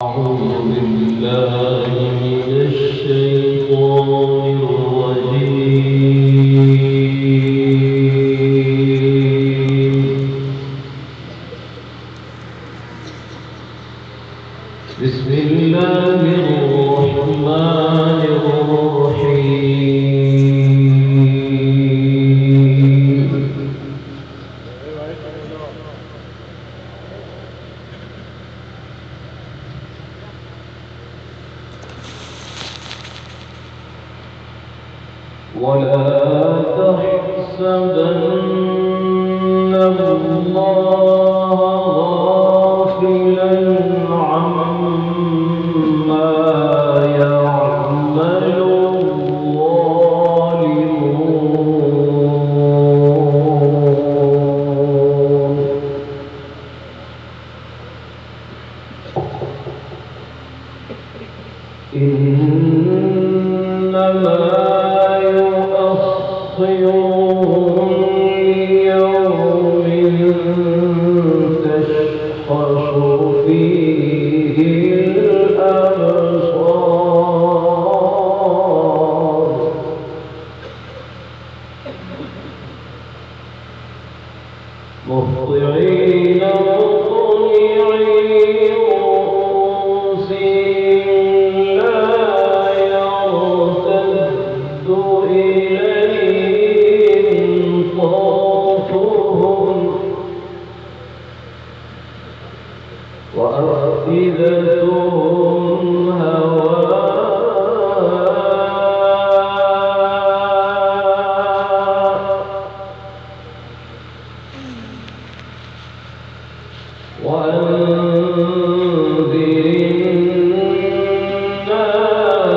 أعوذ بالله من الشيطان الرجيم. بسم الله الرحمن الرحيم. ولا تحسبن الله غافلا عما يعمل الظالمون إنما يؤخرهم ليوم تشخص فيه الأبصار مهطعين مقنعي رؤوسهم لا يرتد إليهم طرفهم وأفئدتهم هواء وأنذر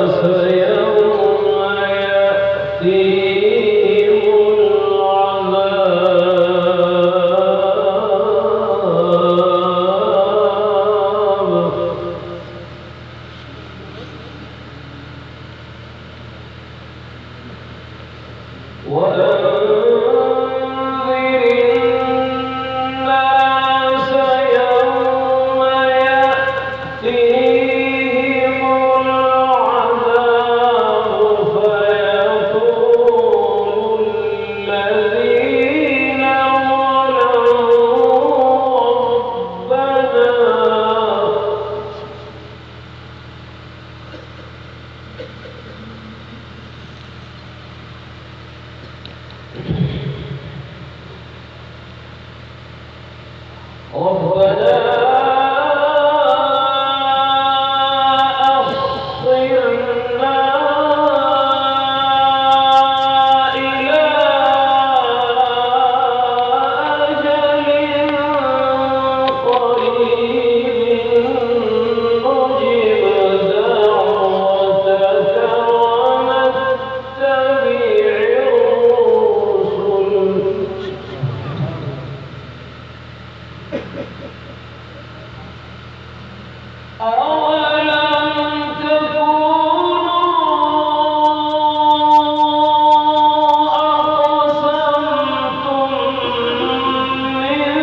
الناس يوم يأتيهم العذاب ربنا أخرنا إلى أجل قريب نجب دعوتك ونتبع الرسل أولم تكونوا أقسمتم من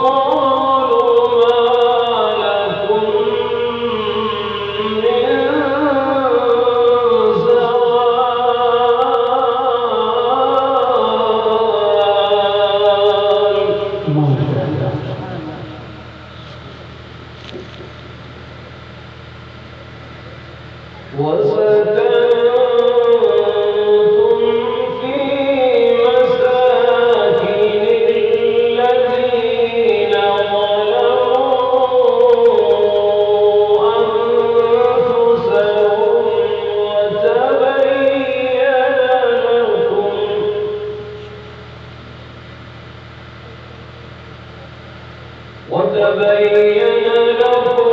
قبل ما لكم من زوال وسكنتم في مساكن الذين ظلموا أنفسهم وتبين لكم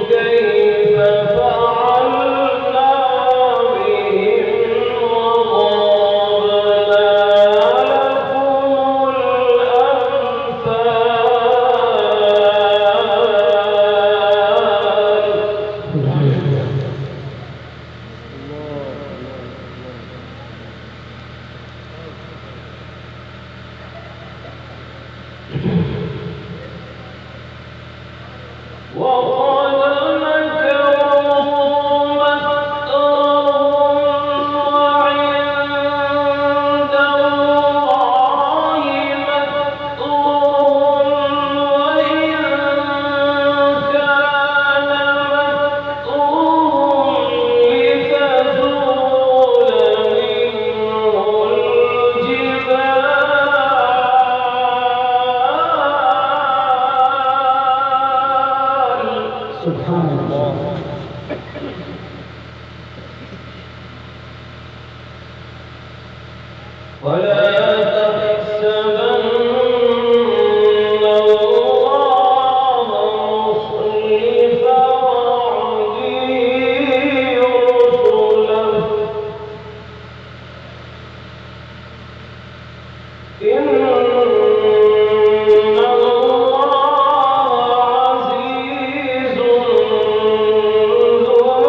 كيف فعلنا سبحان الله. ولا تحسبن الله مخلف وعده رسله إن الله عزيز ذو انتقام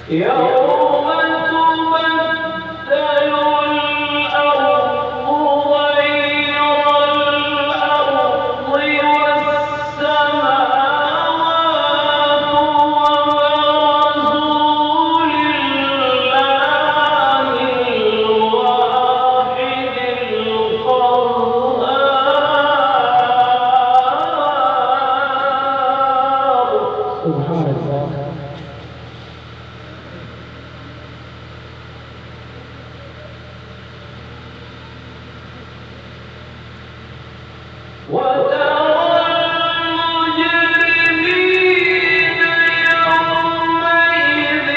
يوم تبدل الأرض غير الأرض والسماوات وبرزوا لله الواحد القهار سبحان الله. وترى المجرمين يومئذ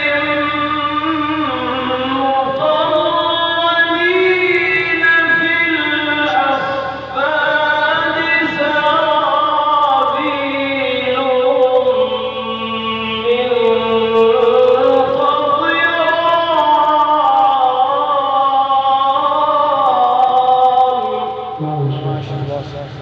مقرنين في الأصفاد سرابيلهم من قطران ما شاء الله.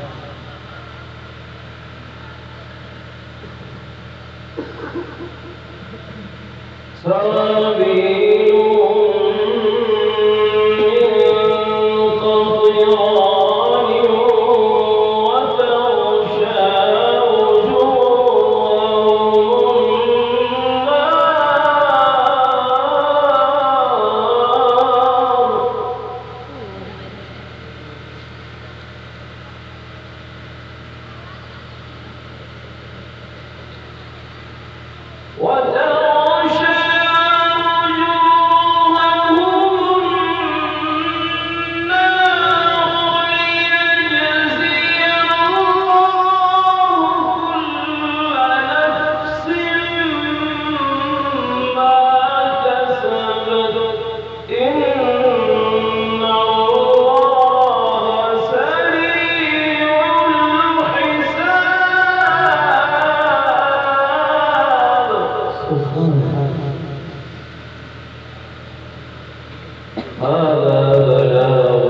هذا بلاغ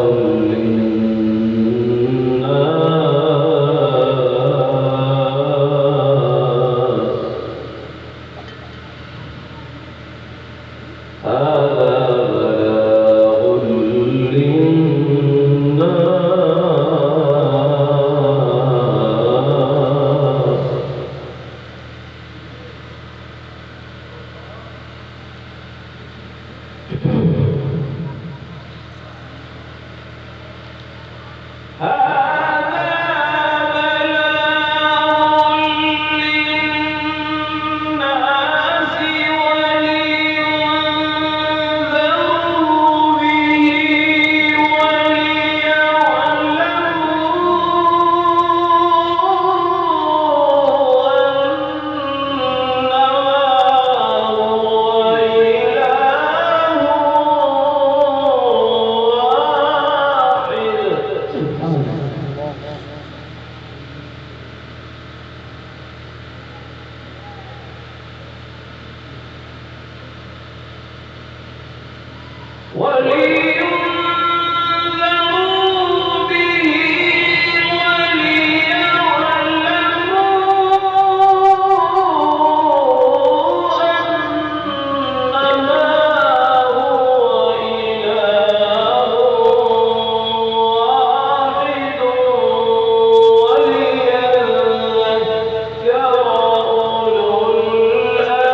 للناس هذا بلاغ للناس هذا بلاغ للناس ولينذروا به وليعلموا أنما هو إله ولينذروا به وليعلموا أنما هو إله واحد وليذكر أولو الألباب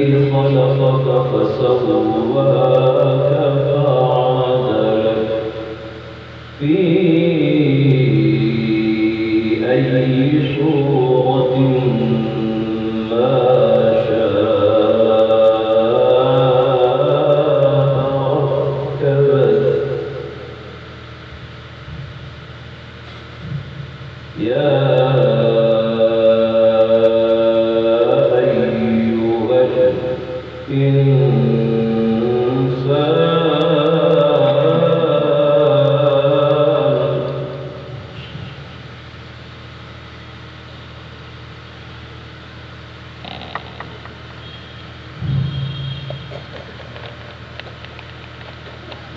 الذي خلقك فسواك فعدلك في أي صورة ما شاء ركبك يا أيها الإنسان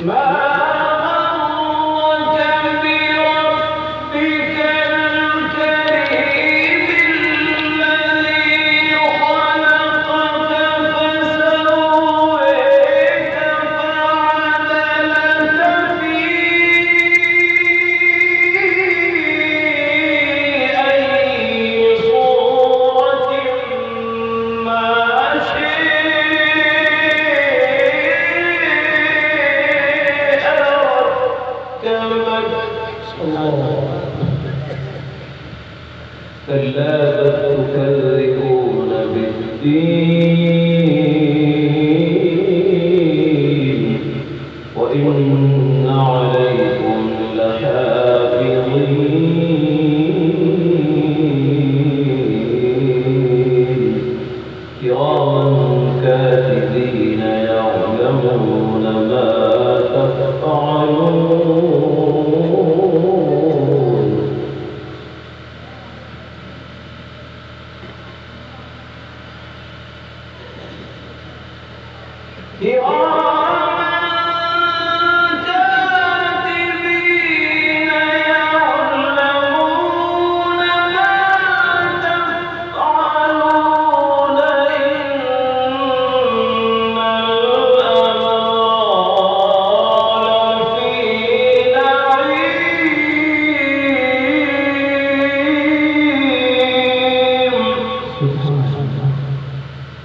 ما غرك بربك الكريم الذي خلقك فسويك فعدلك في أي صورة ما كلا بل تكذبون بالدين وإن عليكم لحافظين كراما كاتبين يعلمون ما تفعلون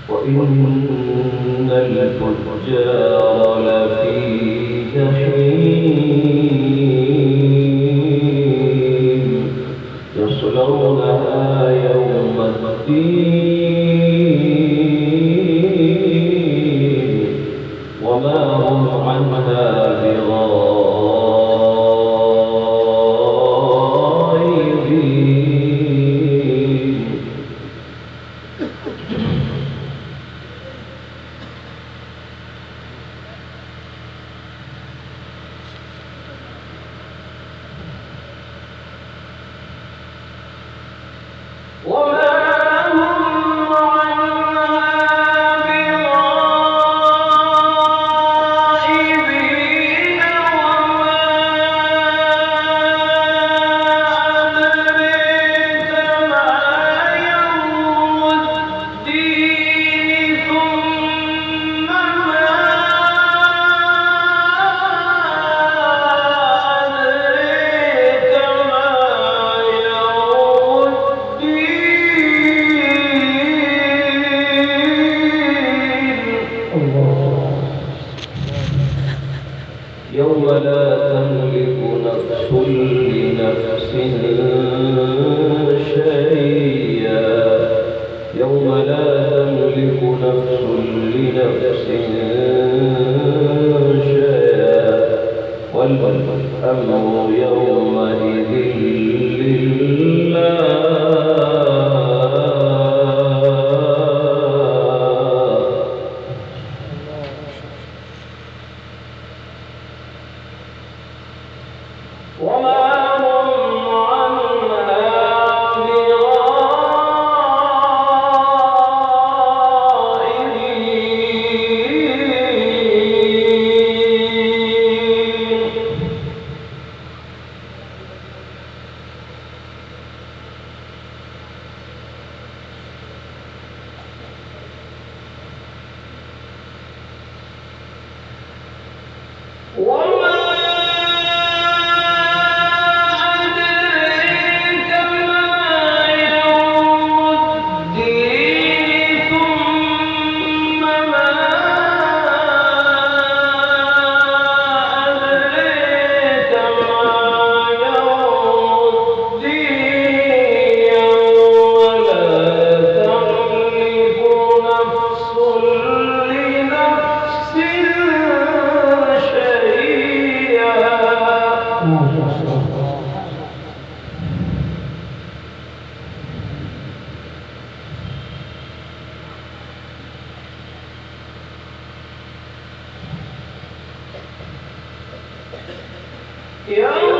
وإن الفجار لفي جحيم يصلونها يوم الدين وما هم عنها بغائبين وما هم عنها بغائبين وما أدريك ما يوم الدين ثم ما أدريك ما يوم يوم لا تملك نفس لنفس شيئا يوم لا تملك نفس لنفس شيئا والأمر يومئذ لله وما هم عنها بغائبين يومئذ